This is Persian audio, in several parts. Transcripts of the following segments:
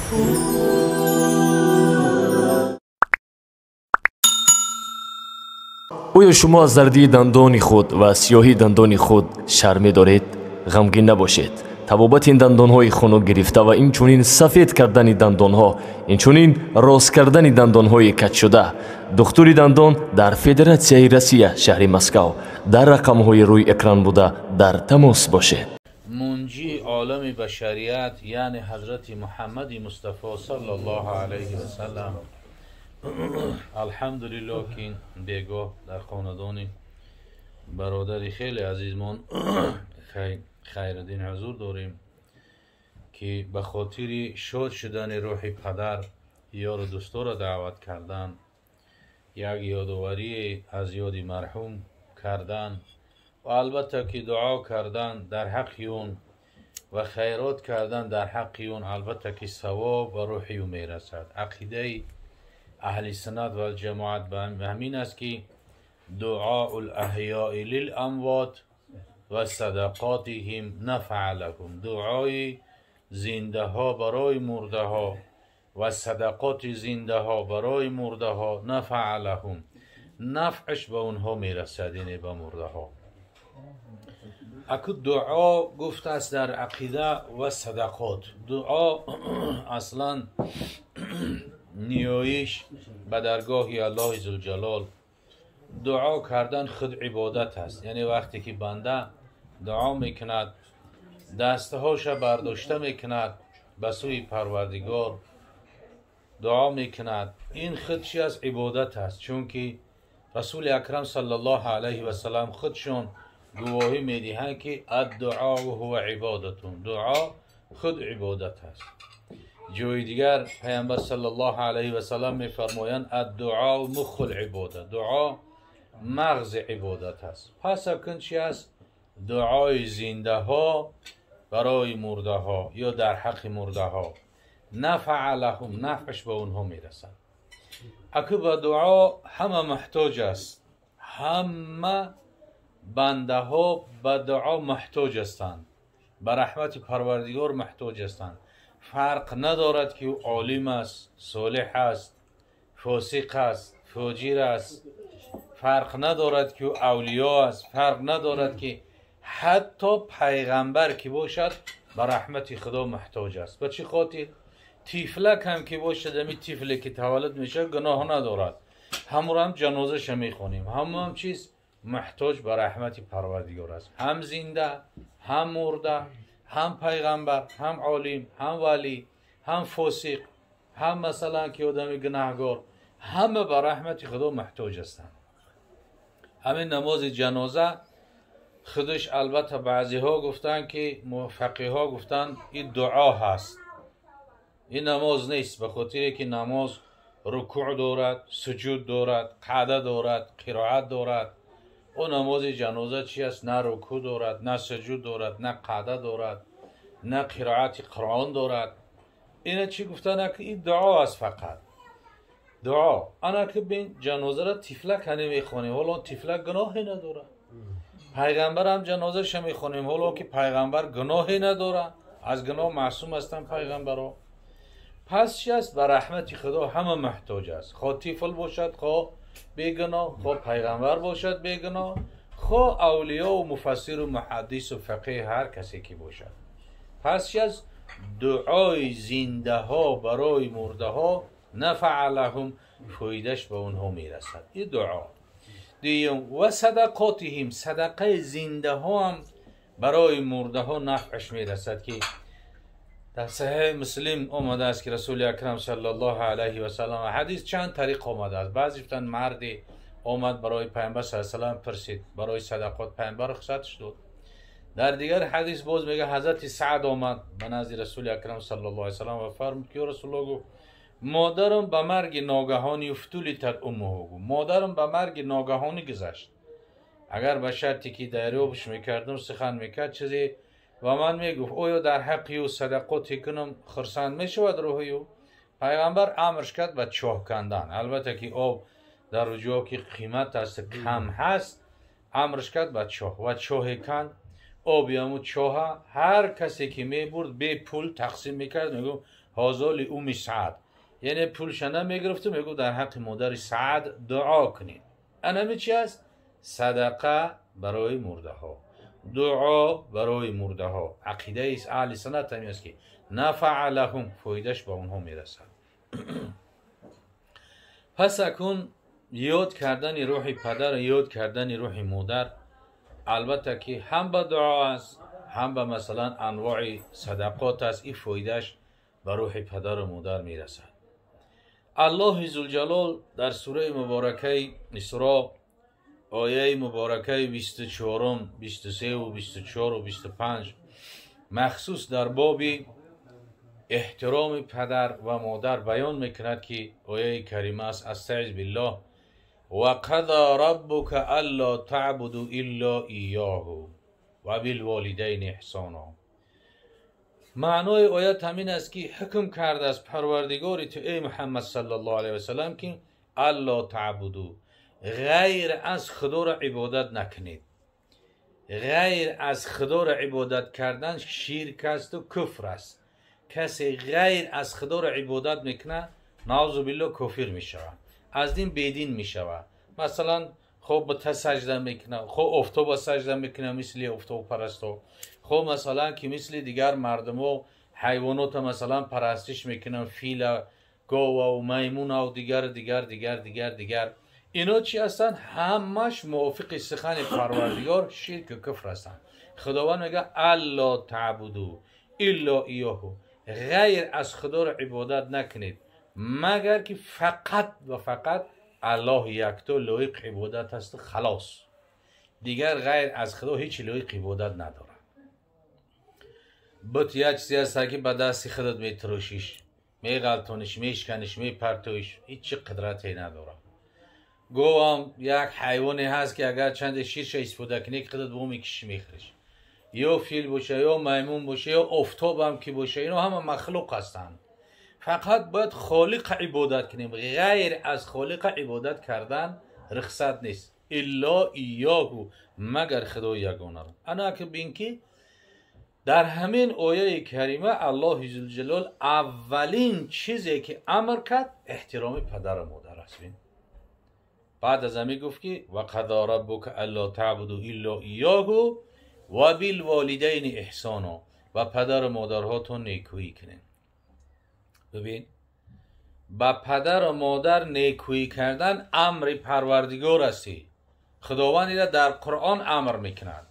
آیا شما از زردی دندان خود و سیاهی دندان خود شرم دارید؟ غمگین نباشید. طبابت این دندان های خنک گرفته و اینچنین سفید کردن دندان ها، اینچنین راست کردن دندان های کج شده، دکتری دندان در فدراسیای روسیه شهر مسکو در رقم های روی اکران بوده در تماس باشید. منجی عالم بشریت یعنی حضرت محمد مصطفی صلی الله علیه و سلم، الحمدلله که این بیگاه در خاندان برادری خیلی عزیزمان خیرالدین حضور داریم که به خاطر شاد شدن روح پدر یار و دوستا را دعوت کردن، یک یادآوری از یاد مرحوم کردن و البته که دعا کردن در حق اون و خیرات کردن در حق اون، البته که ثواب و روح او میرسد. عقیده اهل سنت و الجماعت به همین است که دعاء الاحیاء للاموات و صدقاتهم نفع لهم، دعای زنده ها برای مرده ها و صدقات زنده ها برای مرده ها نفع لهم، نفعش به اونها میرسد، یعنی به مرده ها. اکو دعا گفته است در عقیده و صدقات. دعا اصلا نیایش به درگاه الله ذوالجلال، دعا کردن خود عبادت است. یعنی وقتی که بنده دعا میکند، دستهاش برداشته میکند به سوی پروردگار، دعا میکند، این خود چی از عبادت است. چون که رسول اکرم صلی الله علیه و سلم خودشون گواهی میدهند که الدعاء هو عبادتون، دعا خود عبادت است. جای دیگر پیامبر صلی الله علیه و سلم میفرمایند الدعاء مخ العباده، دعا مغز عبادت است. پس اکن چی است؟ دعای زنده ها برای مرده ها یا در حق مرده ها، نفع لهم، نفعش به اونها میرسد. اکو به دعا همه محتاج است، همه بنده ها به دعا محتاج هستند، به رحمت پروردگار محتاج هستند. فرق ندارد که او عالم است، صالح است، فاسق است، فاجر است، فرق ندارد که او اولیاء است، فرق ندارد که حتی پیغمبر که باشد به رحمت خدا محتاج است. به چه خاطر؟ طفلک هم که باشد، امی طفلی که تولد میشه گناه ندارد، همون هم جنازه میخونیم، هم چیز محتاج به رحمت پروردگار است. هم زنده، هم مرده، هم پیغمبر، هم عالم، هم ولی، هم فاسق، هم مثلا که آدم گناهگار، همه به رحمت خدا محتاج هستند. همین نماز جنازه خودش البته بعضی ها گفتن که فقیه ها گفتن این دعا هست، این نماز نیست، به خاطر که نماز رکوع دارد، سجود دارد، قعده دارد، قرائت دارد. و نماز جنازه چی است؟ نه رکوع دارد، نه سجود دارد، نه قعده دارد، نه قرائت قرآن دارد. اینا چی گفتن؟ که این دعا است، فقط دعا. انا که بین جنازه را تفلک نمیخونیم، حالا تفلک گناهی نداره. پیغمبر هم جنازه ش میخونیم، حالا که پیغمبر گناهی نداره، از گناه معصوم هستن پیغمبرها. پس چی است؟ به رحمت خدا همه محتاج است، خواه طفل باشد، خواه بیگناه، خواه پیغمبر باشد بیگناه، خواه اولیاء و مفسر و محدث و فقیه، هر کسی که باشد. پس چی است؟ دعای زنده ها برای مرده ها نفع لهم، فایدهش به اونها میرسد. این دعا. دیگه و صدقاتهم، صدقه زنده ها هم برای مرده ها نفعش میرسد. که در صحیح مسلم آمده است که رسول اکرم صلی الله علیه و سلم، حدیث چند طریق آمده است. بعضی گفتن مردی آمد برای پیامبر صلی الله علیه و سلم پرسید برای صدقات، پیامبر رخصتش داد. در دیگر حدیث باز میگه حضرت سعد آمد به نزد رسول اکرم صلی الله علیه و سلم و فرمود که رسول الله، گفت مادرم به مرگ ناگهانی افتولیتت امه، مادرم به مرگ ناگهانی گذشت، اگر به شرطی که دریابش میکردم سخن میکرد چیزی و من میگفت آیا در حقی و صدقاتی کنم خرسند میشود روحی او؟ پیغمبر امرش کرد به چاه کندن. البته که آب در جا که قیمت است کم هست، امرش کرد به چاه و چاه کند. آب یا چاه هر کسی که میبرد به پول تقسیم میکرد، میگو هازال اوم سعد، یعنی پولش نمیگرفت، میگو در حق مادر سعد دعا کنید. انا چی است؟ صدقه برای مرده ها، دعا برای مرده ها. عقیده ایست اهل سنت هم است که نفع لهم، فایدهش به اونها میرسد. پس اکنون یاد کردن روح پدر، یاد کردن روح مادر، البته که هم به دعا است، هم به مثلا انواع صدقات است. این فایدهش به روح پدر و مادر میرسد. الله ذوالجلال در سوره مبارکه اسراء آیه مبارکه 24، 23 و 24 و 25 مخصوص در باب احترام پدر و مادر بیان میکند که آیه کریمه است: استعذ بالله و قضى ربك الا تعبدوا الا اياه و بالوالدین احسانا. معنای آیت همین است که حکم کرده از پروردگار تو ای محمد صلی الله علیه و سلم که الا تعبدوا، غیر از خدا را عبادت نکنید. غیر از خدا را عبادت کردن شرک است و کفر است. کسی غیر از خدا را عبادت میکنه نعوذ بالله کافر میشود، از دین بیدین میشود. مثلا خب به سجده میکنه، خب افتاب سجده میکنه مثل افتاب پرستو، خب مثلا که مثل دیگر مردم و حیوانات مثلا پرستش میکنن، فیل، گاو و میمون و دیگر. اینا چی هستن؟ همش موافق سخن پروردگار شرک و کفر هستن. خداوند میگه الا تعبدوا الا ایاه، غیر از خدا را عبادت نکنید مگر که فقط و فقط الله یکتا لایق عبادت است، خلاص. دیگر غیر از خدا هیچ لایق عبادت نداره. بت یک چیزی است که به دست خودت میتراشیش، میغلطونش، میشکنش، میپرتویش، هیچ قدرتی نداره. گوام یک حیوانی هست که اگر چند شیرش استفاده کنی خودت بو میکشی میخریش، یا فیل باشه یا میمون باشه یا افتاب هم که باشه، اینا همه مخلوق هستند. فقط باید خالق عبادت کنیم، غیر از خالق عبادت کردن رخصت نیست. الا ایاه، مگر خدای یگانه را. انا که بین که در همین آیه کریمه الله ذوالجلال اولین چیزی که امر کرد احترام پدر و مادر است. بعد از همین گفت که و قضى ربک الا تعبدوا الا ایاه و بالوالدین احسانا، و پدر و مادرهاتون نیکویی کنین. ببین، با پدر و مادر نیکویی کردن امر پروردگار است. خداوند را در قرآن امر میکند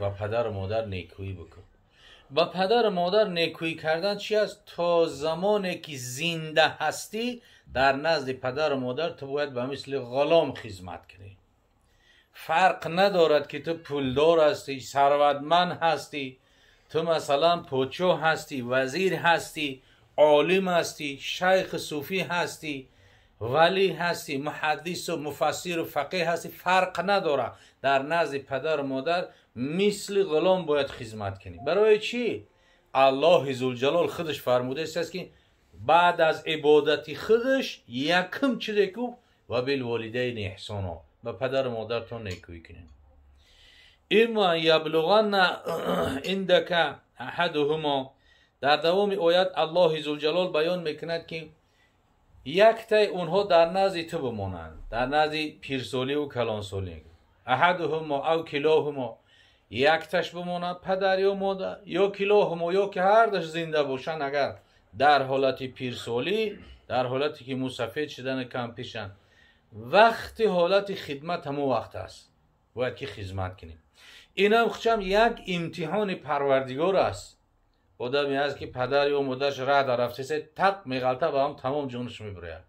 و پدر و مادر نیکویی بکن. با پدر و مادر نیکویی کردن چی است؟ تا زمانی که زنده هستی در نزد پدر و مادر تو باید به مثل غلام خدمت کنی. فرق ندارد که تو پولدار هستی، ثروتمند هستی، تو مثلا پوچو هستی، وزیر هستی، عالم هستی، شیخ صوفی هستی، ولی هستی، محدث و مفسر و فقیه هستی، فرق نداره. در نزد پدر و مادر مثل غلام باید خدمت کنی. برای چی؟ الله ذوالجلال خودش فرموده است که بعد از عبادت خودش یکم چیزی که و بالوالدین احسانا، با پدر و مادرتون نیکویی کنین. اما یبلغن عندک احدهما، در دوام آیات الله ذوالجلال بیان میکند که یک تای اونها در نزد تو بمانند، در نزد پیرسالی و کلانسالی. احدهما او کلاهما، یک تاش بماند پدر یا مادر، یا کلاهما، یا که هر دش زنده باشن. اگر در حالت پیرسالی، در حالتی که مسافر شدن کم پیشن، وقت حالت خدمت همون وقت است، باید که خدمت کنیم. این هم خچم یک امتحان پروردگار است. آدمی هست که پدر یا مادرش راه در رفته سه تق میغلطه و هم تمام جونش میبره.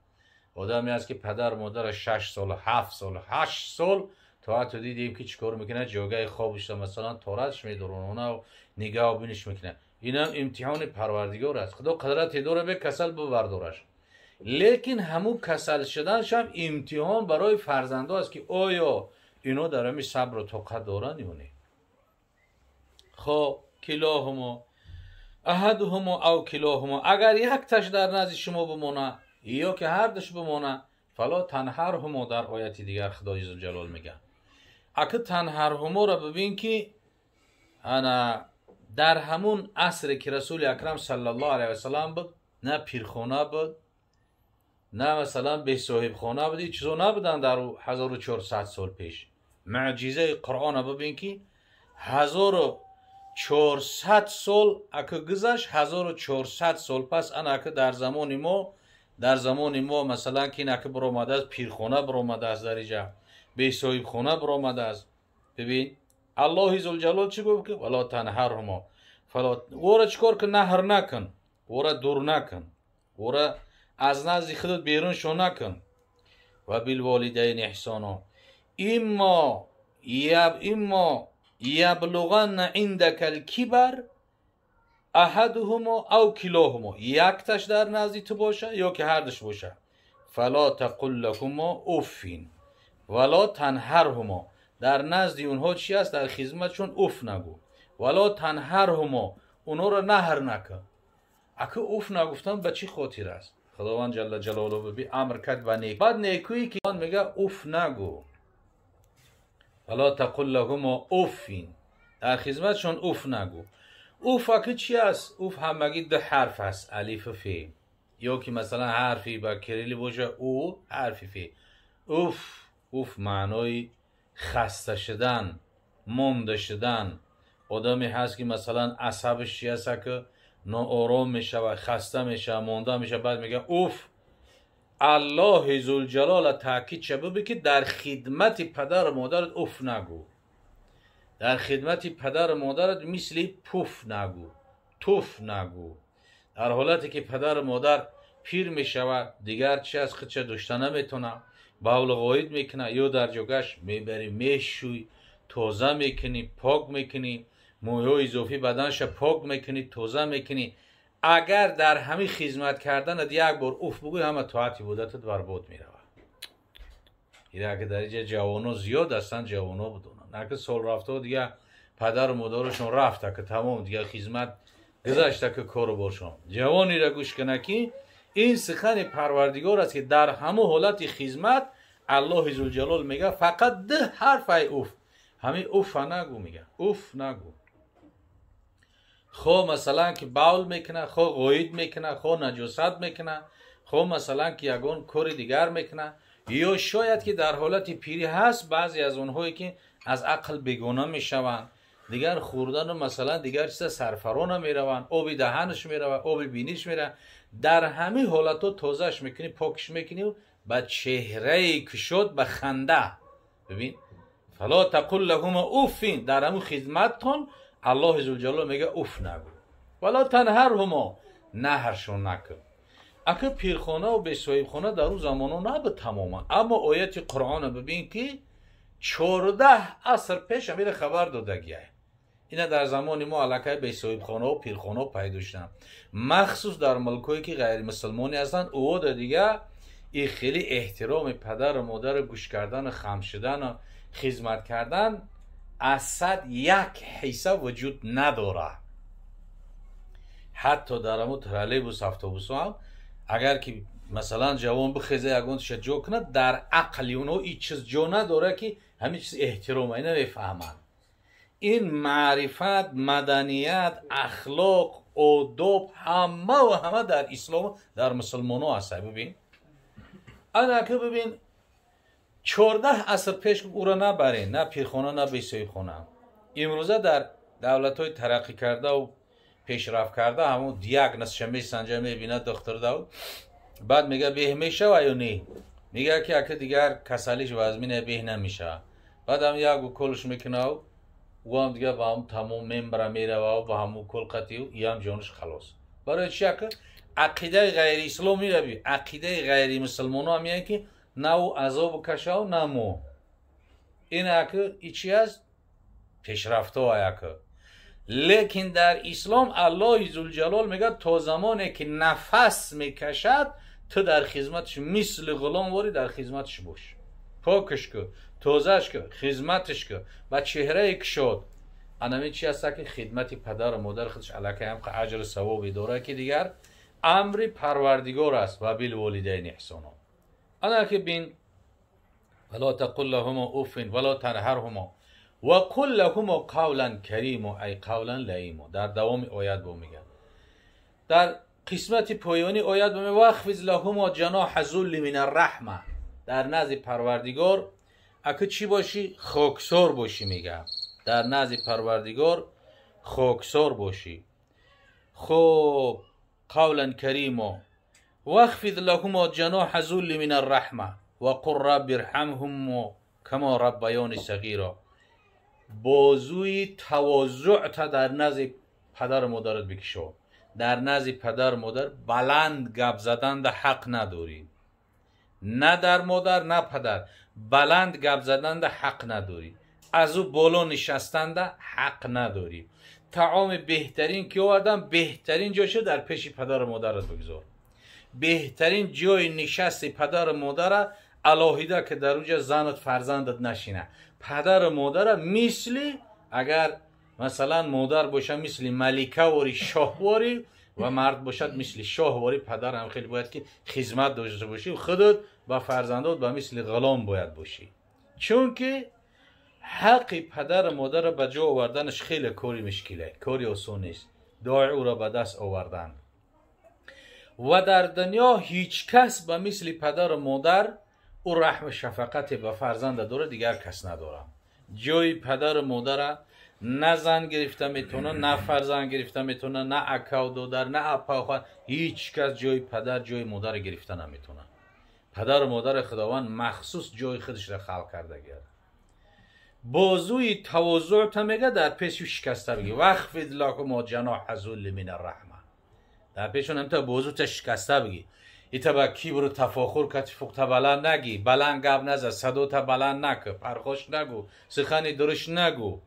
آدمی هست که پدر مادر 6 سال، 7 سال، 8 سال تا حتی دیدیم که چیکار میکنه، جاگه خوابش مثلا تارتش میدرونه و نگاه بینش میکنه. این هم امتحان پروردگار است. خدا قدرت داره به کسل ببردارش، لیکن همون کسل شدنش هم امتحان برای فرزنده است که آیا اینو در همی صبر و طاقت دارن یا نه. خب کلاهما احدهما او کلاهما، اگر یک تاش در نزد شما بمونه یا که هر دش بمونه، فلا تنهرهما، در آیت دیگر خدای ذوالجلال میگه. اگه تنهرهما را ببین که انا در همون عصر که رسول اکرم صلی الله علیه و سلم بود، نه پیرخانه بود، نه مثلا به صاحب خانه بود، چیزا نبودن در 1400 سال پیش. معجزه قرآن ببین که 1400 سال اگه گذشت، 1400 سال پس انا که در زمان ما مثلا که این اگه برآمده از پیرخانه برآمده از درجه به صاحب خانه برآمده است. ببین الله ذوالجلال چی گفت که ولا تنهرهما، ورا چیکار که نهر نکن، ورا دور نکن، ورا از نزد خودت بیرون شو نکن. و بالوالدین احسانا اما یبلغن عندك الکبر احدهما او کلاهما، یک تاش در نزد تو باشه یا که هر دوش باشه. فلا تقل لهما اف ولا تنهرهما، در نزد اونها چی است؟ در خدمتشون اف نگو. ولا تنهرهما، اونها رو نهر نکن. اگه اف نگفتن به چی خاطر است؟ خداوند جل جلاله ببین امر کرد و نیک، بعد نیکویی که میگه اف نگو. ولا تقل لهما اف، در خدمتشون اف نگو. اوف اگه چی است؟ اوف همگی دو حرف است، الف و ف، یا که مثلا حرفی با کریلی باشه او، حرفی ف. اوف معنای خسته شدن، مانده شدن. آدمی هست که مثلا عصبش چی است که ناآرام میشه و خسته میشه، مانده میشه، بعد میگه اوف. الله ذوالجلال تاکید چه ببین که در خدمت پدر و مادرت اوف نگو. در خدمت پدر و مادرت مثل پوف نگو، توف نگو. در حالتی که پدر و مادر پیر میشود دیگر چی از خودش داشته نمیتونه، باول قاید میکنه، یا در جوگش میبری میشوی، تازه میکنی، پاک میکنی، موهای اضافی بدنش پاک میکنی، تازه میکنی. اگر در همین خدمت کردن یک بار اوف بگوی، همه طاعتی بودتت برباد میرود. اینا که در اینجا جوانا زیاد هستن، جوانا بدونن نه که سال رفته دیگه پدر و مادرشون رفته که تمام دیگه خدمت گذاشته که کارو باشون. جوانی را گوش کنه که این سخن پروردگار است که در همه حالت خدمت الله ذوالجلال میگه فقط ده حرف اوف، همین اوف نگو، میگه اوف نگو. خو مثلا که باول میکنه، خو غوید میکنه، خو نجاست میکنه، خو مثلا که یگون کار دیگر میکنه، یا شاید که در حالت پیری هست بعضی از اونهایی که از عقل بیگانه میشوند، دیگر خوردن و مثلا دیگر چیز سرفران میروند، آبی دهنش میروند، آبی بینیش میره. در همین حالت تازهش میکنی، پاکش میکنی و به چهره که شد به خنده. ببین فلا تقل لهما اوف، در همون خدمتتون الله ذوالجلال میگه اوف نگو. ولا تنهرهما، نهرشون نکن. اگه پیرخانه و به صاحب خانه در اون زمانه نبود تماما، اما آیت قرآن ببین که 14 عصر پیش همین خبر دادگیه. اینا در زمان ما علاقه به صاحب خانه و پیرخانه پیدا شدن، مخصوص در ملکایی که غیر مسلمانی هستن. او دیگه این خیلی احترام پدر و مادر گوش کردن و خم شدن و خدمت کردن از یک حیثه وجود نداره. حتی در همون ترالیبوس اتوبوس هم اگر که مثلا جوان بخیزه یگونش جو کنه، در عقلی اونو این چیز جو نداره که همین چیز احترام اینه بفهمن. این معرفت، مدنیت، اخلاق، آداب همه در اسلام در مسلمان ها هست. ببین انا که ببین 14 عصر پیش او را نبرین، نه پیرخانه نه به صاحب خانه. امروزه در دولت های ترقی کرده و پیشرفت کرده همون دیاگنوز شمی سنجه میبینه دکتر داو، بعد میگه به میشه و یا نه، میگه که اگه دیگر کسلیش وزمینه به نمیشه، بعد هم یک کلش میکنه و هم دیگه با هم تمام ممبر میره و با همون کل قطعی و یه هم جانش خلاص. برای چی که عقیده غیر اسلامی رو بی، عقیده غیر مسلمان ها میگه که نه او عذاب کشه و نه مو. این اگه ایچی از پیشرفته های اگه. لیکن در اسلام الله ذوالجلال میگه تا زمانی که نفس میکشد تو در خدمتش مثل غلام واری در خدمتش باش، پاکش که، تازهش که، خدمتش که، و چهره کشاد. انمی چی هسته که خدمت پدر و مادر خودش علاقه هم که اجر ثوابی داره که دیگر امر پروردگار است. و بالوالدین احسانا. انا که بین ولا تقل لهما اوف ولا تنهرهما و قل لهم قولا کریم و ای قولا لئیم. در دوام آیت با میگن، در قسمت پایانی آیت با میگن واخفض لهم جناح ذل من الرحمه. در نزد پروردگار اگه چی باشی؟ خاکسار باشی. میگه در نزد پروردگار خاکسار باشی. خب قولا کریم واخفض لهم جناح ذل من الرحمه و قل رب ارحمهم کما ربیانی صغیرا. بازوی تواضع تا در نزد پدر و مادرت بکشو. در نزد پدر و مادر بلند گپ زدن ده حق نداری. نه در مادر نه پدر بلند گپ زدن ده حق نداری. از او بالا نشستن ده حق نداری. طعام بهترین که آدم بهترین جاشو در پیش پدر و مادرت بگذار. بهترین جای نشست پدر و مادر الهیده که در اونجا زنت فرزندت نشینه. پدر و مادر مثلی، اگر مثلا مادر باشه مثل ملکه واری شاهواری و مرد باشد مثل شاهواری، پدر هم خیلی باید که خدمت داشته باشی و خودت با فرزندات با مثل غلام باید باشی. چون که حق پدر و مادر را به جا آوردنش خیلی کاری مشکله، کاری آسان نیست. داعی او را به دست آوردن و در دنیا هیچ کس به مثل پدر و مادر او رحم شفقت به فرزند داره، دیگر کس نداره. جای پدر و مادر نه زن گرفته میتونه، نه فرزند گرفته میتونه، نه اکا و دادر، نه اپا و خواهر. هیچ کس جای پدر جای مادر گرفته نمیتونه. پدر و مادر خداوند مخصوص جای خودش را خلق کرده گرد. بازوی تواضع تا میگه در پیش شکسته بگی واخفض لهم جناح ذل من الرحمه. در پیشون همتا بازو تا شکسته بگی. ایتا با کیبر و تفاخر کتی فوق تا بلند نگی، بلند گب نزد، صدا تا بلند نکن، پرخوش نگو، سخنی درش نگو.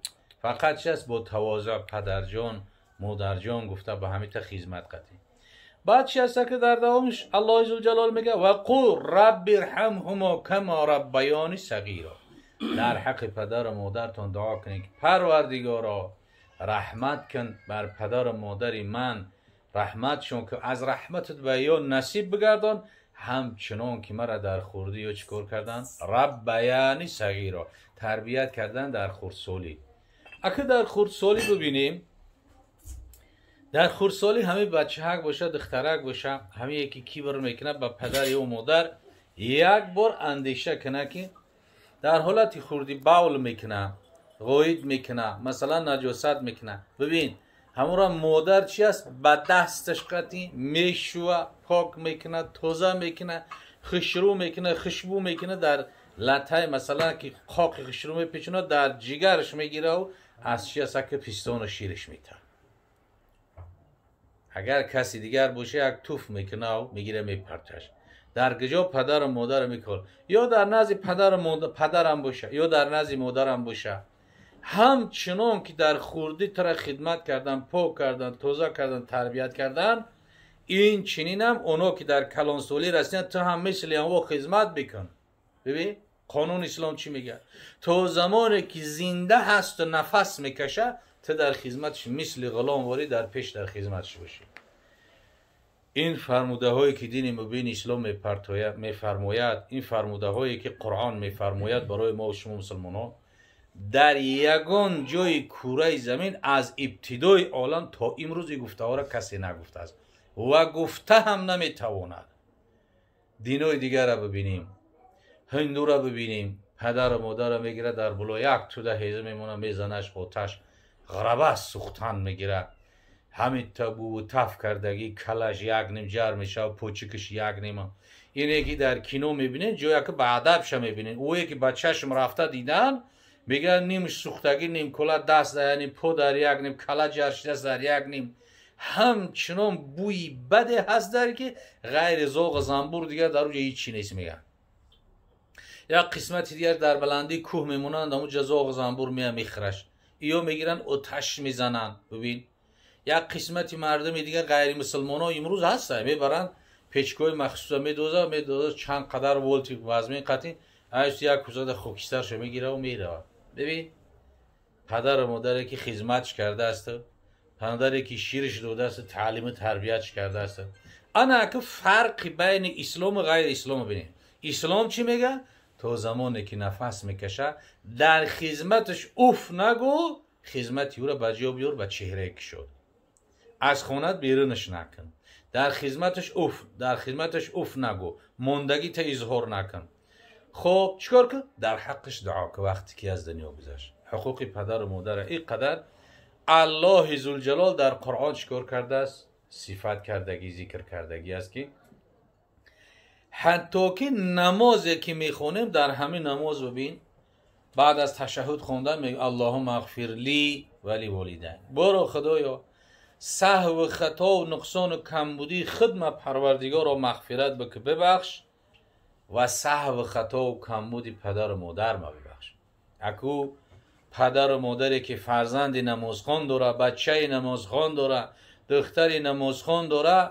فقط چیست با تواضع پدر جان مادر جان گفته به همیتا خدمت قتی. بعد چی هست که در دوامش الله عزوجلال میگه و قل رب ارحمهما کما ربیانی صغیرا. در حق پدر و مادرتان دعا کنید که پروردگارا رحمت کن بر پدر و مادر من، رحمت شون که از رحمتت به یا نصیب بگردان، همچنان که مرا در خردی یا چکار کردن؟ ربیانی صغیرا، تربیت کردن در خردسالی. اگه در خردسالی ببینیم، در خردسالی همه بچه هک باشه دخترک باشه، همه یکی کیبر میکنه به پدر یا مادر، یک بار اندیشه کنه که در حالتی خوردی باول میکنه، غایت میکنه، مثلا نجاست میکنه. ببین همون را مادر چی است؟ به دستش قطعی میشوه، پاک میکنه، توزه میکنه، خشرو میکنه، خشبو میکنه، در لطه مثلا که خاک خشرو میپیچونه در جگرش میگیره و از چی است که پیستان و شیرش میته. اگر کسی دیگر باشه یک توف میکنه و میگیره میپرتش. در گجا پدر و مادر میکن، یا در نزد پدرم باشه یا در نزد مادرم باشه، همچنان که در خوردی تر خدمت کردن، پاک کردن، توزه کردن، تربیت کردن، این چنین هم اونا که در کلانسالی رسیدن تو هم مثل اونها خدمت بکن. ببین قانون اسلام چی میگه؟ تو زمانی که زنده هست و نفس میکشه تو در خدمتش مثل غلام واری در پیش در خدمتش باشی. این فرموده هایی که دین مبین اسلام میفرماید، این فرموده هایی که قرآن میفرماید برای ما و شما مسلمان ها، در یگان جای کره زمین از ابتدای عالم تا امروز گفته ها را کسی نگفته است و گفته هم نمیتواند. دینای دیگر را ببینیم، هندو را ببینیم، پدر و مادر را میگیره در بلا یک توده هیزه میمونه، میزنش آتش، غربه سوختن میگیره، همین تبو و تف کردگی کلش یک نیم جر میشه و پوچکش یک نیم. این یکی در کینو میبینین، جایی که به ادبش میبینین، او یکی بچه‌شم رفته دیدن میگه نیم سوختگی نیم کلا دست در نیم پو در یک نیم کلا جرش دست در یک نیم. همچنان بوی بده هست در که غیر ذوق زنبور دیگر در اونجا هیچی نیست. میگن یا قسمت دیگر در بلندی کوه میمونند، اونجا ذوق زنبور میخرش، ایو میگیرن آتش میزنن. ببین یا قسمتی مردم دیگر غیر مسلمان ها امروز هستن، میبرن پیچکوی مخصوصا میدوزه چند قدر ولتی وزمین قطعی ایش یک کوزه خوکسترش میگیره و میره. ببین پدر و مادری که خدمتش کرده است، پدری که شیرش داده است، تعلیم تربیتش کرده است. انا که فرق بین اسلام و غیر اسلام ببینید. اسلام چی میگه؟ تو زمانی که نفس میکشه در خدمتش اوف نگو، خدمتی او را به جا بیار به چهره کشود. از خونت بیرونش نکن. در خدمتش اوف نگو، موندگی تا اظهار نکن. خب چیکار کن؟ در حقش دعا که وقتی که از دنیا گذشت. حقوق پدر و مادر اینقدر الله ذوالجلال در قرآن چیکار کرده است؟ صفت کردگی، ذکر کردگی است که حتی که نمازی که میخونیم در همین نماز ببین بعد از تشهد خوندن میگه اللهم اغفر لی ولی والدین. برو خدایا سهو و خطا و نقصان و کمبودی خدمه پروردگار را مغفرت بک ببخش و سهو و خطا و کمبودی پدر و مادر ما ببخش. اکو پدر و مادری که فرزند نمازخوان داره، بچه نمازخوان داره، دختر نمازخوان داره،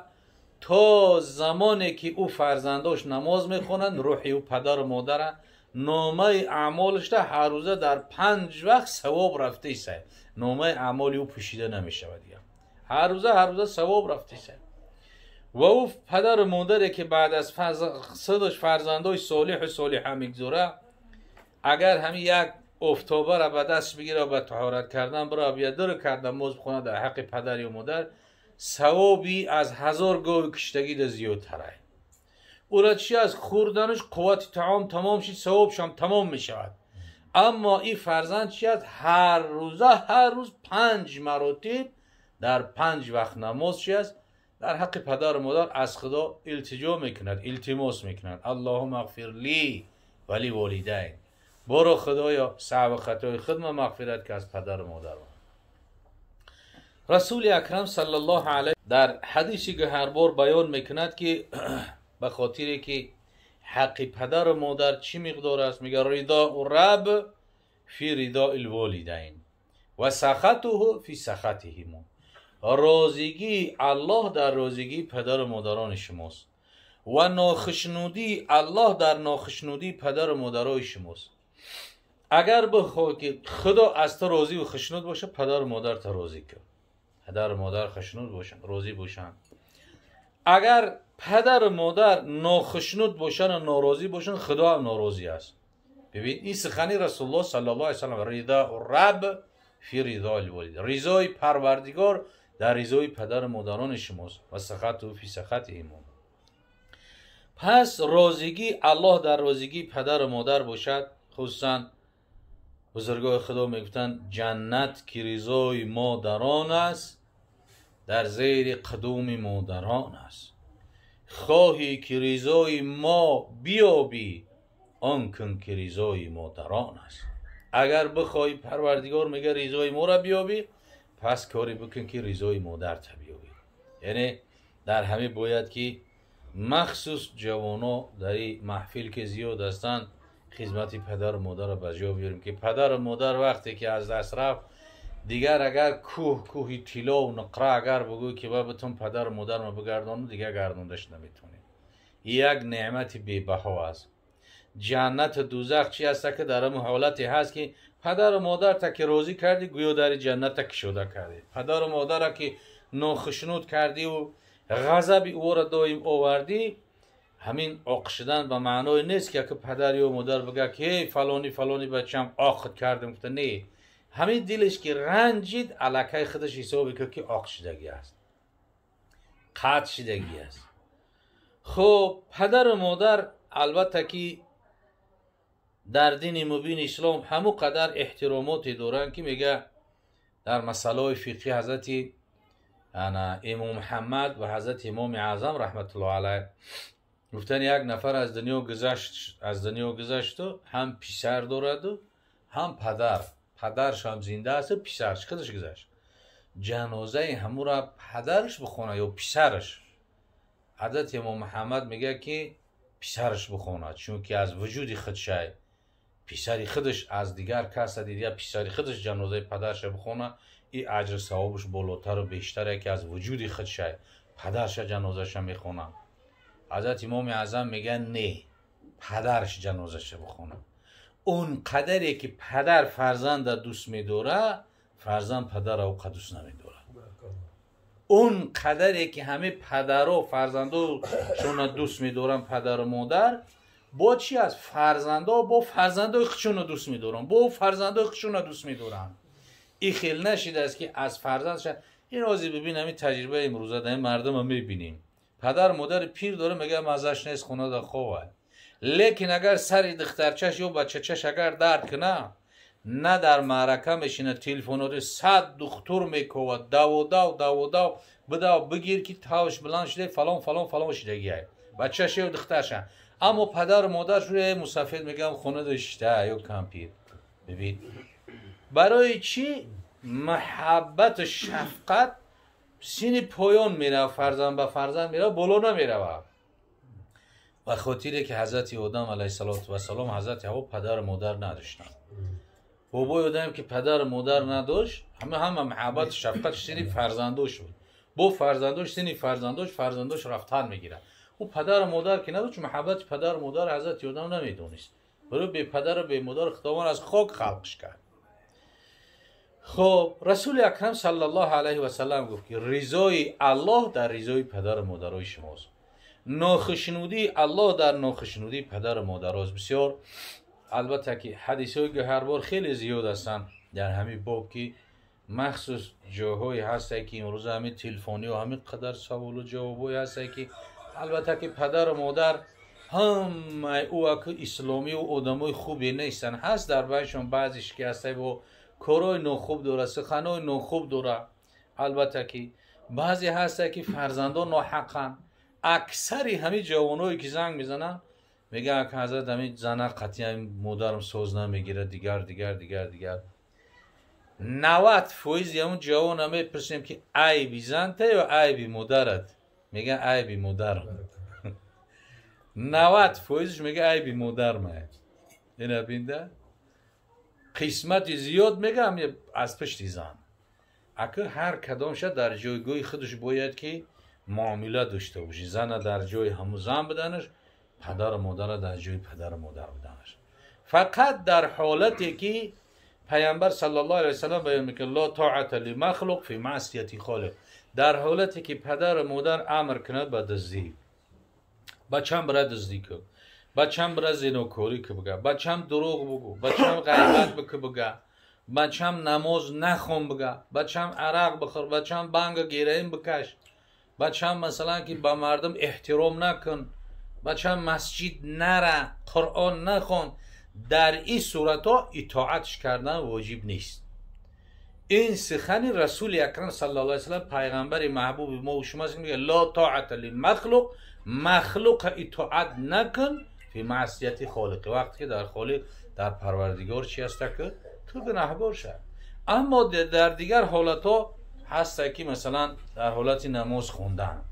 تا زمانی که او فرزنداش نماز میخونن روحی او پدر و مادر نامه اعمالش ده هر روزه در 5 وقت ثواب رفته ایست. نامه اعمالی او پوشیده نمیشود دیگه. هر روزه ثواب رفته ایست. و او پدر و مادری که بعد از صدش فرزنداش صالح و صالحه میگذاره، اگر همین یک افتابه را به دست بگیره و به طهارت کردن برای بیادر کردن موز بخونه در حق پدری و مادر، ثوابی از 1000 گاو کشتگی ده زیادتره. او را چی از خوردنش قوت طعام تمام شد، ثوابش هم تمام می شود. اما این فرزند چی از هر روز 5 مراتب در 5 وقت نماز چی از در حق پدر و مادر از خدا التجا میکند، التماس میکند اللهم اغفر لی ولی والدین. برو خدایا سهو و خطای خدمه مغفرت که از پدر و مادر. رسول اکرم صلی الله علیه در حدیثی که هر بار بیان میکند که به خاطر که حق پدر و مادر چی مقدار است، میگه رضا رب فی رضا الوالدین و سخطه فی سخطهما. راضیگی الله در راضیگی پدر و مادران شماست و ناخشنودی الله در ناخشنودی پدر و مادران شماست. اگر بخواد که خدا از تو راضی و خشنود باشه، پدر و مادر تو راضی کن. پدر و مادر خشنود باشن، راضی باشن. اگر پدر و مادر ناخشنود باشن و ناراضی باشن، خدا هم ناراضی است. ببین این سخنی رسول الله صلی الله علیه و سلم، رضا رب فی رضا الوالدین، رضای پروردگار در رضای پدر و مادران شماست و سخط فی سخطهما. پس راضیگی الله در راضیگی پدر و مادر باشد. خصوصا بزرگای خدا میگفتن جنت که رضای مادران است در زیر قدوم مادران است. خواهی که رضای ما بیابی آن کن که رضای مادران است. اگر بخوای پروردگار میگه رضای ما را بیابی، پس کاری بکن که رضای مادر تا بیابی. یعنی در همه باید که مخصوص جوانا در این محفل که زیاد هستند خدمت پدر و مادر را به جا بیاریم که پدر و مادر وقتی که از دست رفت دیگر اگر کوهی طلا و نقره اگر بگوی که بابتون پدر و مادر ما بگردانو، دیگر گرداندش نمیتونی. یک نعمت بی‌بها است. جنت و دوزخ چی هست که در همون حالتی هست که پدر و مادر تا که راضی کردی گویا در جنت تا کشوده کردی. پدر و مادر را که ناخشنود کردی و غضب او را دائم آوردی، همین عاق شدن به معنای نیست که پدر یا مادر بگه که فلانی بچم عاق کردم. گفته نه، همین دلش که رنجید الکه خودش حسابی که عاق شدگی است، قطع شدگی است. خب پدر و مادر البته که در دین مبین اسلام همو قدر احتراماتی دارن که میگه در مسائل فقهی حضرت امام محمد و حضرت امام اعظم رحمت الله علیه گفتن یک نفر از دنیا گذشت و هم پسر دارد و هم پدرش هم زنده است، پسرش خودش گذشت. جنازه همو را پدرش بخونه یا پسرش؟ حضرت امام محمد میگه که پسرش بخونه، چون که از وجود خودش پسری خودش از دیگر کس دیگه پسری خودش جنازه پدرش بخونه، این اجر ثوابش بالاتر و بیشتره که از وجود خودش پدرش جنازهش میخونه. حضرت امام اعظم میگن نه، پدرش جنازهش بخونه. اون قدری که پدر فرزند دوست میداره، فرزند پدر او دوست نمیداره. اون قدری که همه پدر و فرزندو شون دوست میدارن پدر و مادر، با چی از فرزندا با فرزندای خودشون رو دوست می‌دارن، با فرزندای خودشون رو دوست می‌دارن. این خیلی نشید است که از فرزندش این روزی ببینم این تجربه امروزه در مردم هم می‌بینیم. پدر مادر پیر داره میگه مزهش نیست خونه دا خوبه، لیکن اگر سر دخترچش یا بچه‌چش اگر درد کنه نه در معرکه میشینه تلفن 100 دکتر میکوه دو بدا بگیر که تاوش بلند شده فلان شده بچه‌ش یا دخترش. اما پدر مادرش روی مسافر میگم خونه داشته یا کمپیر. ببین برای چی محبت و شفقت سین پایان میره، فرزند به فرزند میره، بالا نمیره. و خاطره که حضرت آدم علیه السلام حضرت حوا پدر مادر نداشتن. بابای آدم که پدر مادر نداشت همه محبت و شفقت سین فرزندوش بود. با فرزندوش سین فرزندوش رفتن میگیره. او پدر مادر که نداشت محبت پدر مادر حضرت آدم نمیدونست. برای به پدر و به مادر خداوند از خاک خلقش کرد. خب رسول اکرم صلی الله علیه و سلم گفت که رضای الله در رضای پدر و مادرای شماست. ناخشنودی الله در ناخشنودی پدر و مادرست. بسیار البته که حدیثای گوهربار خیلی زیاد هستن در همین باب که مخصوص جاهایی هست که امروز همین تلفنی و همین قدر سوال و جوابایی هست که البته که پدر و مادر هم او که اسلامی و آدمای خوبی نیستن، هست در بینشون بعضیش که هست و کارای ناخوب داره، سخنای ناخوب داره. البته که بعضی هست که فرزندان ناحقن. اکثری همین جوانایی که زنگ میزنن میگه که حضرت همین زنه قطعی مادرم سوز نمیگیره دیگر 90% همون جوان هم میپرسیم که عیبی زنته یا عیبی مادرت؟ میگه عیبی مادرم. 90% میگه عیبی مادرمه. این بینده قسمت زیاد میگم از پشت زن. اگر هر کدامش در جایگاه خودش باید که معامله داشته باشی. زن در جای همون زن بدنش، پدر و مادر در جای پدر و مادر بدنش. فقط در حالتی که پیامبر صلی الله علیه و سلم بیان میکنه لا طاعت لمخلوق فی معصیت خالق، در حالتی که پدر و مادر امر کنه به دزدی، بچه‌م برای دزدی کن، بچه‌م برای زینوکاری که بگه، بچه‌م دروغ بگو، بچه‌م غیبت بگه، بچه‌م نماز نخون بگه، بچه‌م عرق بخور، بچه‌م بانگ گیرین بکش، بچه‌م مثلا که با مردم احترام نکن، بچه‌م مسجد نره، قرآن نخون. در این صورت ها اطاعتش کردن واجب نیست. این سخن رسول اکرم صلی الله علیه و سلم پیغمبر محبوب ما و شما میگه لا طاعت للمخلوق، مخلوق اطاعت نکن فی معصیت خالق، وقتی که در خالق در پروردگار چی هست که تو گناهکار شد. اما در دیگر حالت ها هست که مثلا در حالت نماز خوندن،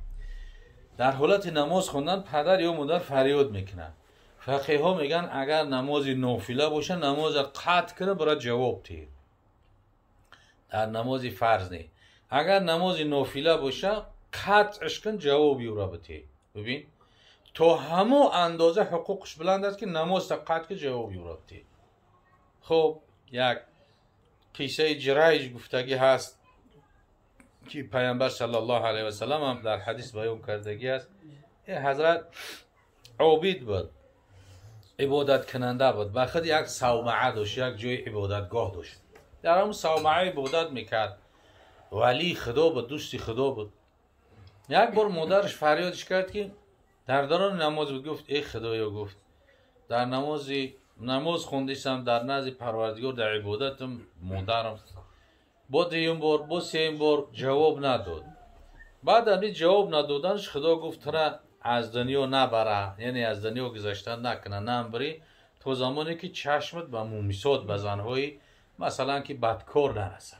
در حالت نماز خوندن پدر یا مادر فریاد میکنن. فقیه ها میگن اگر نماز نافله باشه نماز قطع کنه برای جواب تیر، در نماز فرض نه. اگر نماز نافله باشه قطعش کن جوابی او را بده. ببین تو همو اندازه حقوقش بلند است که نماز تا قطع که جوابی او را بده. خب یک قصه جرایج گفتگی هست که پیامبر صلی الله علیه و سلم هم در حدیث بیان کردگی است. حضرت عابد بود، عبادت کننده بود، و خود یک صومعه داشت، یک جای عبادتگاه داشت. در همون صومعه عبادت میکرد. ولی خدا بود، دوستی خدا بود. یک بار مادرش فریادش کرد که در دوران نماز بود، گفت ای خدایا، گفت در نماز خوندیستم در نزد پروردگار در عبادتم مادرم. با دوم بار با سوم بار جواب نداد. بعد از جواب ندادنش خدا گفت ترا از دنیا نبره، یعنی از دنیا گذشتن نکنه، نبری تو زمانی که چشمت به مومیسات به زنهای مثلا که بدکار نرسه،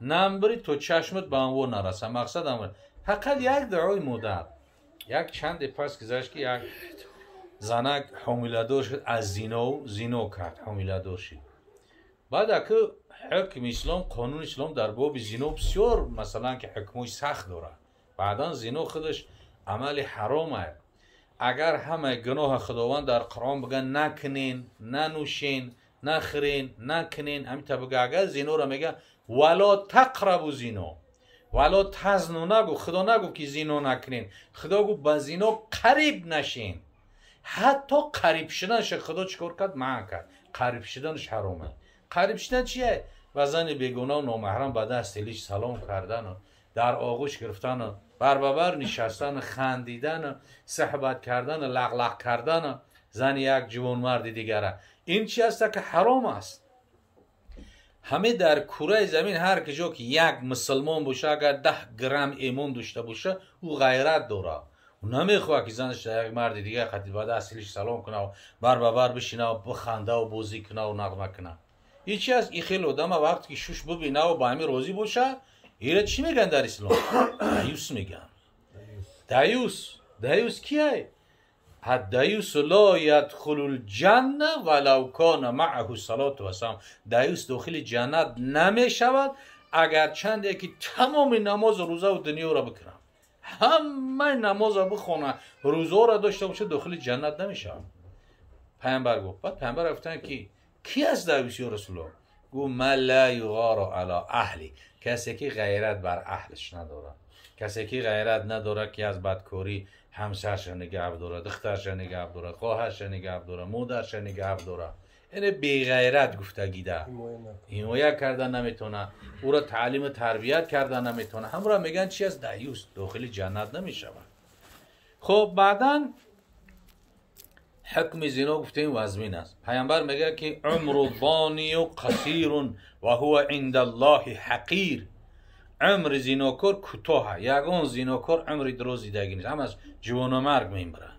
نبری تو چشمت به انو نرسه. مقصد امر فقط یک دعای مادر. یک چند پس گذشت که یک زنک حامله دار شد، از زنا کرد، حامله دار شد. بعد که حکم اسلام، قانون اسلام در باب زنا بسیار مثلا که حکمش سخت داره. بعدا زنا خودش عمل حرامه. اگر همه گناه خداوند در قرآن بگن نکنین، ننوشین، نخرین، نکنین، همین طبقه اگر زنا را میگه ولا تقربوا زنا، ولا تزنوا، نگو خدا نگو که زنا نکنین، خدا گو به زنا قریب نشین. حتی قریب شدنش خدا چیکار کرد؟ منع کرد. قریب شدنش حرامه. قریب شدن چیه؟ و زن بیگناه و نامحرم به دست لیش سلام کردن و در آغوش گرفتن و بر نشستن، خندیدن، صحبت کردن، لغلق کردن زن یک جوان مرد دیگره، این چی است که حرام است. همه در کره زمین هر کجا که یک مسلمان باشه اگر 10 گرم ایمان داشته باشه او غیرت داره. او نمیخواد که زنش یک مرد دیگه خطی بعد اصلیش سلام کنه و بر بشینه و بخنده و بازی کنه و نغمه کنه. این چی است؟ این خیلی آدم وقتی که شوش ببینه و با همین راضی باشه، ایره چی میگن در اسلام؟ دیوس میگن. دیوس کیه؟ الدیوس لا یدخل الجنه ولو کان معه الصلاة والسلام. دیوس داخل جنت نمیشود اگر چند که تمام نماز و روزه و دنیا را بکنه، همه نماز را بخونه، روزه را داشته باشه، داخل جنت نمیشود. پیامبر گفت. بعد پیامبر گفتن که کی از دیوس یا رسول الله؟ گفت من لا یغار علی اهلی، کسی که غیرت بر اهلش نداره، کسی که غیرت نداره که از بدکاری همسرش نگه داره، دخترش نگه داره، خواهرش نگه داره، مادرش نگه داره، این بی غیرت گفتگی ده، حمایه کردن نمیتونه، او را تعلیم تربیت کردن نمیتونه، هم را میگن چی از دیوس، داخل جنت نمیشود. خب بعدن حکم زنا گفتیم وزمین است. پیامبر میگه که عمر الظانی قصیر و هو عند الله حقیر. عمر زیناکار کوتاه، یگان زیناکار عمر دراز دیدگی نیست، همش جوان و مرگ میبره.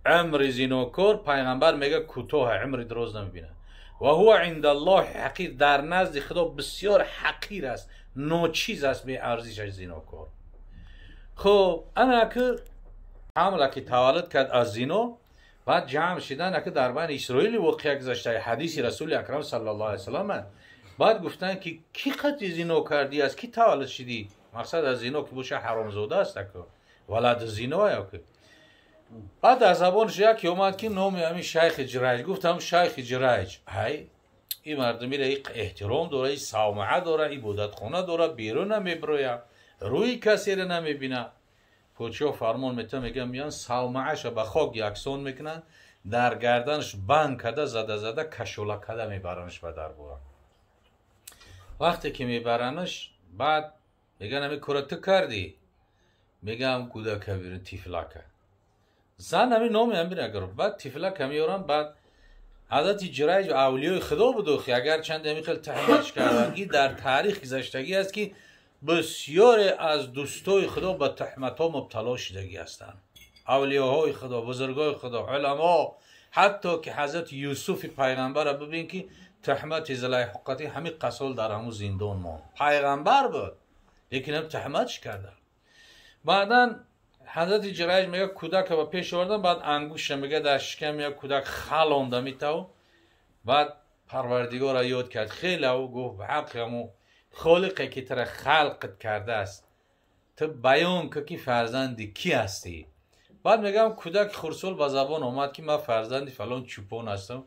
عمر زیناکار پیغمبر میگه کوتاه، عمر دراز نمیبینه. و هو عند الله حقیر، در نزد خدا بسیار حقیر است، ناچیز است به ارزشش زیناکار. خب انا که حمله که تولد کرد از زینا، بعد جمع شدن که در بین اسرائیل واقعه گذشته حدیث رسول اکرم صلی الله علیه وسلم، بعد گفتن که کی قتل زنا کردی، از کی تولد شدی؟ مقصد از زنا که باشه حرامزاده است که ولد زنا یا که. بعد در زبانش یکی اومد که نام همین شیخ جریج، گفتم شیخ جریج، هی این مردمی را احترام داره، این صومعه داره، عبادت خانه داره، بیرون نمیبره، روی کسی را نمیبینه. پادشاه فرمان میته میگه میان صومعهش به خاک یکسان میکنن، در گردنش بند کده زده کشوله کده میبرنش به دربار. وقتی که میبرنش بعد میگن همی کار تو کردی؟ میگم کودک بیرون تیفلکه. زن همی نامی هم بیرون گرفت. بعد تیفلک همی یارن. بعد حضرت جریج و اولیای خدا بدوخی اگر چند همی خیلی تحملش کردن. این در تاریخ گذشتگی است که بسیار از دوستای خدا به تهمت ها مبتلا شدگی هستند. اولیاهای خدا، بزرگای خدا، علما، حتی که حضرت یوسف پیغمبر را ببین که تهمت زلیحقتی همین قصال در همون زندان ماند. پیغمبر بود لیکن هم تهمتش کردن. بعدا حضرت جریج میگه کودک به پیش آوردن، بعد انگوش میگه در شکم یک کودک خلانده میتاو. بعد پروردگار را یاد کرد خیلی او گفت حق همو خالقی که تر خلقت کرده است، تو بیان که فرزندی کی هستی. بعد میگم کودک خرسول به زبان آمد که من فرزندی فلان چوپان هستم،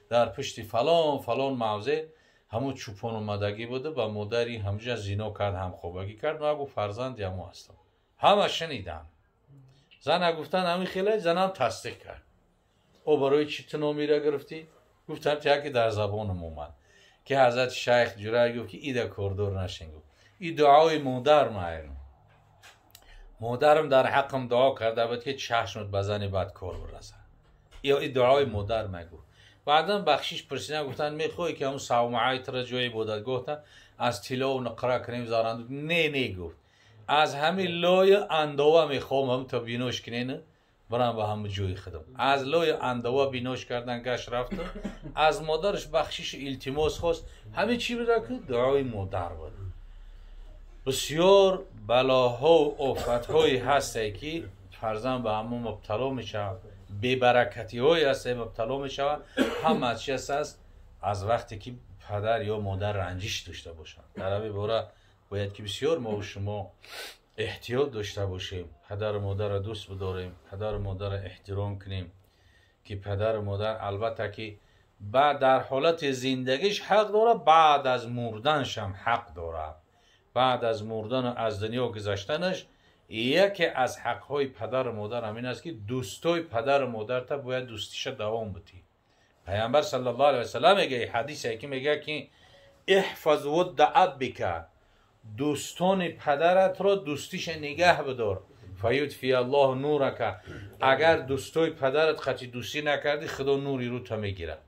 در پشت فلان موضع همون چوپان اومدگی بوده و مادری همجا زنا کرد، هم خوبگی کرد. من گفت فرزندی همو هستم. همه شنیدم. زن گفتن همین خیلی، زنم تصدیق کرد. او برای چی تو نامی را گرفتی؟ گفتم که در زبانم اومد که حضرت شیخ جریج گفت که ایده کردور نشین. گفت این دعای مادرم در حقم دعا کرده بود که چشمت بزنی بعد کار برسه. یا این دعای مادر مگو. بعدا بخشیش پرسیدن گفتن میخوای که همون صومعه تر جای بودد؟ گفتن از طلا و نقره کنیم زارند. نه گفت از همین لای اندوه میخوام هم تا بینوش کنین برام به همون جوی خودم. از لای اندوه بینوش کردن گشت رفته. از مادرش بخشیش التماس خواست. همین چی بوده که دعای مادر بود. بسیار بلاها و آفت‌هایی هسته که فرزند به همون مبتلا میشه، بی‌برکتی های هسته مبتلا میشه. هم از چی است؟ از وقتی که پدر یا مادر رنجش داشته باشن. در همین باره باید که بسیار ما و شما احتیاط داشته باشیم، پدر و مادر را دوست بداریم، پدر و مادر را احترام کنیم. که پدر و مادر البته که بعد در حالت زندگیش حق داره، بعد از مردنش هم حق داره. بعد از مردن و از دنیا گذشتنش یکی از حقهای پدر و مادر همین است که دوستای پدر و مادر تا باید دوستیش دوام بدی. پیامبر صلی الله علیه و سلم میگه، حدیثی که میگه که احفظ ود ابک، دوستان پدرت را دوستیش نگه بدار. فیطفی الله نورک، اگر دوستای پدرت خطی دوستی نکردی خدا نوری رو تا میگیره.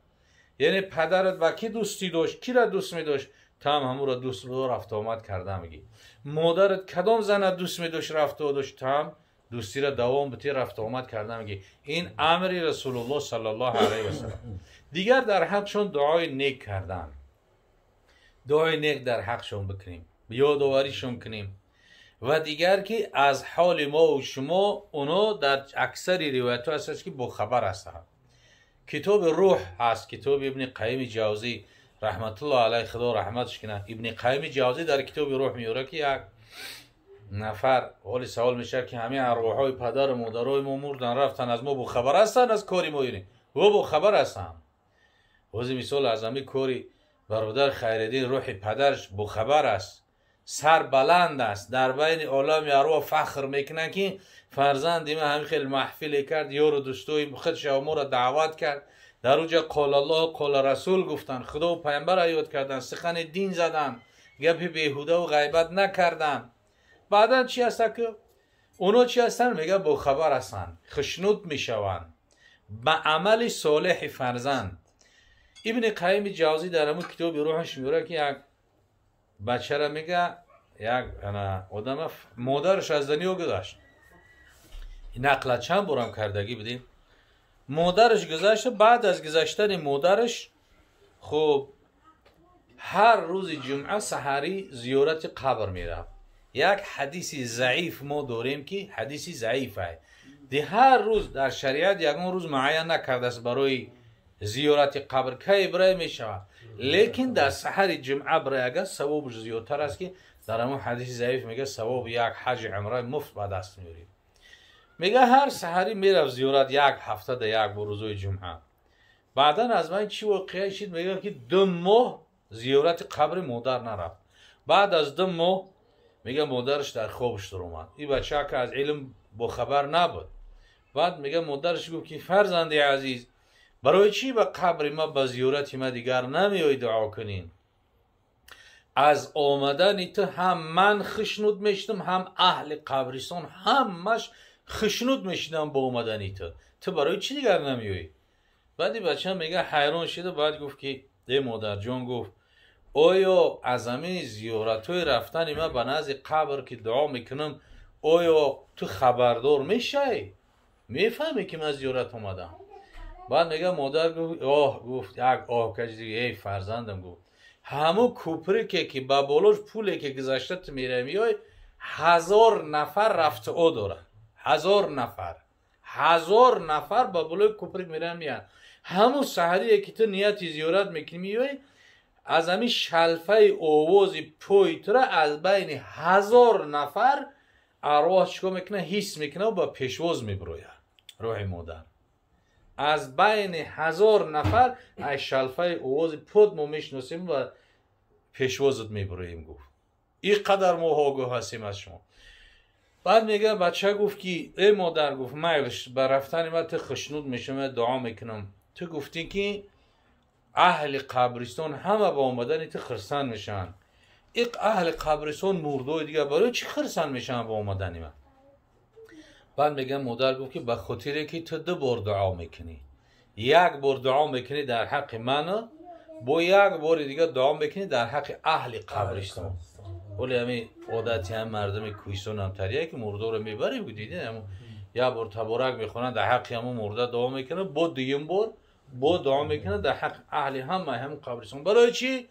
یعنی پدرت با کی دوستی داشت، کی را دوست می داشت، تا هم همون را دوست بدار رفت آمد کرده میگی. مادرت کدام زن دوست می داشت رفت و داشت، تا هم دوستی را دوام بتی رفت آمد کرده میگی. این امر رسول الله صلی الله علیه و سلم. دیگر در حقشون دعای نیک کردن، دعای نیک در حقشون بکنیم، یادآوریشون کنیم. و دیگر که از حال ما و شما اونا در اکثر روایت ها هست که باخبر هستند. کتاب روح هست، کتاب ابن قیم جوزی رحمت الله علیه خدا رحمتش کنه. ابن قیم جوزی در کتاب روح میاره که یک نفر حال سوال میشه که همه ارواحای پدر و مادرای ما مردن رفتن، از ما باخبر هستن از کاری ما اینه؟ و باخبر هستن. واسه مثال از همه کاری برادر خیرالدین روح پدرش باخبر است، سر بلند است، در بین عالم ارواح فخر میکنن که فرزند ما همین خیلی محفلی کرد، یارو دوستای خودش ما را دعوت کرد، در اونجا قال الله قال رسول گفتن، خدا و پیامبر یاد کردن، سخن دین زدن، گپ بیهوده و غیبت نکردن. بعدا چی هست که اونا چی هستن؟ میگه با خبر هستن، خشنود میشوند به عمل صالح فرزند. ابن قیم جوزی در همون کتاب روحش میگه که یک بچه را میگه، یک آدم مادرش از دنیا گذشت، نقل چند بارم کردگی بدیم، مادرش گذشت. بعد از گذشتن مادرش خب هر روز جمعه سحری زیارت قبر میره. یک حدیثی ضعیف ما داریم که حدیثی ضعیفه، دی هر روز در شریعت یکون روز معین نکرده است برای زیارت قبر که برای میشود، لیکن در سحر جمعه برای اگر ثوابش زیادتر است که در همون حدیث ضعیف میگه ثواب یک حج عمره مفت به دست میاریم. میگه هر سحری میرفت زیارت یک هفته در یک روزای جمعه. بعدا از من چی واقعه شد؟ میگه که 2 ماه زیارت قبر مادر نرفت. بعد از 2 ماه میگه مادرش در خوابش در اومد. این بچه که از علم با خبر نبود. بعد میگه مادرش گفت که فرزند عزیز برای چی به قبر ما به زیارت ما دیگر نمیای دعا کنین؟ از آمدن تو هم من خشنود میشدم، هم اهل قبرستان همش خشنود میشدم با آمدن تو برای چی دیگر نمیای؟ بعدی بچه میگه حیران شده. بعد گفت که ای مادر جان، گفت آیا از همه زیارت های رفتن من به نزد قبر که دعا میکنم آیا تو خبردار میشی؟ میفهمی که من زیارت اومدم؟ بعد میگه مادر گفت یک کج دیگه، ای فرزندم، گفت همون کوپری که با بالاش پولی که گذاشته تو میره میای 1000 نفر رفته او داره. 1000 نفر با بالای کوپری میرن میان. همون سحری که تو نیتی زیارت میکنی میای، از همین شلفه آواز پوی تو را از بین 1000 نفر ارواح چکا میکنه؟ حس میکنه و با پیشواز میبروید. روح مادر از بین 1000 نفر از شلفه آواز پود ما میشناسیم و پیشوازت میبرویم. گفت این قدر ما آگاه هستیم از شما. بعد میگه بچه گفت که ای مادر، گفت میلش بر رفتن من تو خشنود میشم دعا میکنم، تو گفتی که اهل قبرستان همه با آمدن تو خرسن میشن. این اهل قبرستان مردای دیگه برای چی خرسن میشن با آمدن من؟ بعد میگم مادر گفت که به خاطر که تو 2 بار دعا میکنی، یک بار دعا میکنی در حق من، با یک بار دیگه دعا میکنی در حق اهل قبرستان. ولی همین عادتی هم مردم کویستان هم تریه که مرده رو میبریم دیدین، هم یک بار تبارک میخونن در حق همون مرده دعا میکنه، با دیگه بار با دعا میکنه در حق اهل هم قبرستان. برای چی؟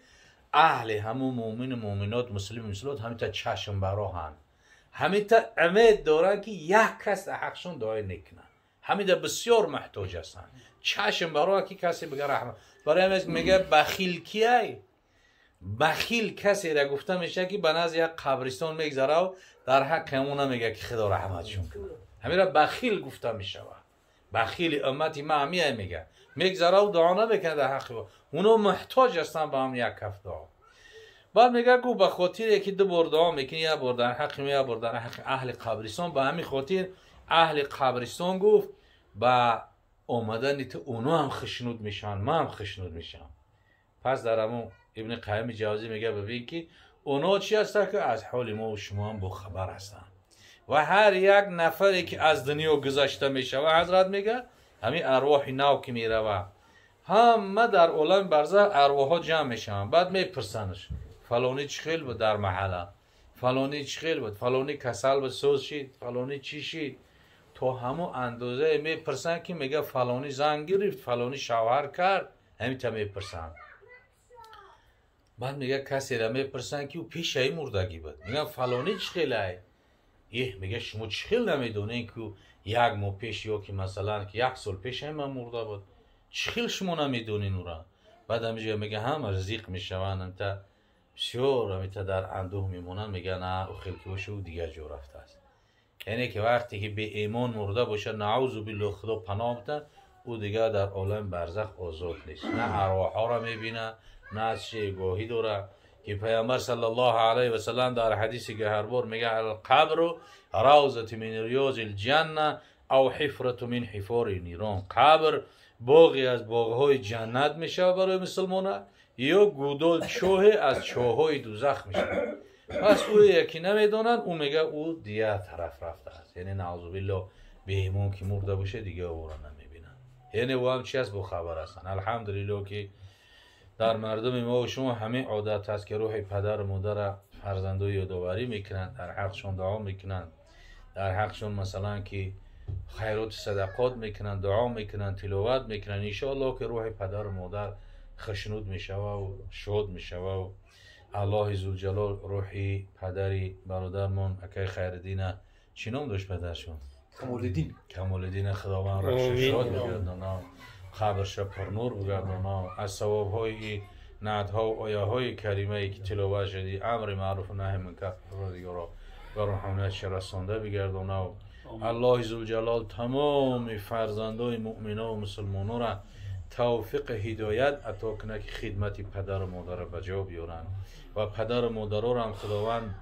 اهل همون مؤمن مؤمنات مسلمات همین تا چشم براهن، همین تا امید دارن که یک کس در حقشون دعای نکنن، همین تا بسیار محتاج هستن. چشم برای که کسی بگه رحمت. برای همین میگه بخیل کیه؟ بخیل کسی را گفته میشه که به نزد یک قبرستان میگذره و در حق همون میگه که خدا رحمتشون کنه. همین را بخیل گفته میشه. بخیل امتی ما همیه میگذره و دعا نمیکنه در حق اونو محتاج هستن به هم یک کف دعا. بعد میگه گو به خاطر یکی دو بار دعا میکنی، یا بار در حق یا بار در حق اهل قبرستان، به همین خاطر اهل قبرستان گفت با اومدن تو اونو هم خشنود میشن، من هم خشنود میشم. پس در همون ابن قیم جوزی میگه ببین که اونا چی هستن که از حال ما و شما هم خبر هستن و هر یک نفری که از دنیا گذشته میشه و حضرت میگه همین ارواح نو که میره همه در عالم برزخ ارواح ها جمع میشن، بعد میپرسنش فلانی چی خیل بود در محله، فلانی چی خیل بود، فلانی کسل بود سوز شید، فلانی چی شید، تو همون اندازه میپرسن که میگه فلانی زن گرفت، فلانی شوهر کرد، همین تا میپرسن. بعد میگه کسی را میپرسن که او پیش ای مردگی بود، میگه فلانی چی خیله ای، میگه شما چی خیل نمیدونین که یک ماه پیش یا که مثلا که 1 سال پیش من مرده بود، چی خیل شما نمیدونین او را. بعد همینجا میگه هم رزیق میشون انت بسیار همیتا در اندوه میمونن، میگه نه او خیل که باشه او دیگه جو رفته است. یعنی که وقتی که به ایمان مرده باشه نعوذ بالله خدا پناه بده، او دیگه در عالم برزخ آزاد نیست، نه ارواح ها را میبینه نه از شیگاهی داره. که پیامبر صلی الله علیه و سلم در حدیثی که هر بار میگه القبر روضة من ریاض الجنه او حفرة من حفار نیران، قبر باغی از باغهای جنت میشه برای مسلمانه یا گودال چوه از چوهای دوزخ میشه. پس او یکی نمیدونن، او میگه او دیگه طرف رفته است، یعنی نعوذ بالله به ایمان که مرده باشه دیگه او را نمیبینن. یعنی او هم چی از بو خبر هستن. الحمدلله که در مردم ما و شما همه عادت هست که روح پدر و مادر فرزندو یادآوری میکنن، در حقشون دعا میکنن، در حقشون مثلا که خیرات صدقات میکنن، دعا میکنن، تلاوت میکنن، ان شاء الله که روح پدر و مادر خشنود میشه و شاد میشه و الله ذوالجلال روحی پدری برادرمون اکای خیردین چی نام داشت پدرشون؟ کمالدین خداوند روحش شاد بگردانا، خبرش پر نور بگردانا، از ثواب های نعتها و آیه های کریمه ای که تلاوت شدی امر معروف و نهی منکر را دیگه را به روحانیت رسانده بگردانا. الله ذوالجلال تمام فرزندای مؤمنان و مسلمانان را توفیق هدایت عطا کنه که خدمت پدر و مادر را بجا بیارن و پدر و مادر را هم خداوند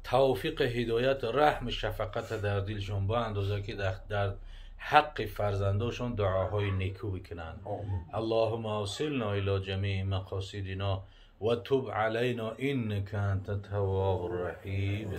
توفیق هدایت رحم شفقت در دلشون با اندازه که در حق فرزنداشون دعاهای نیکو بکنن. اللهم اوصلنا الى جمیع مقاصدنا و تب علینا انک انت التواب الرحیم.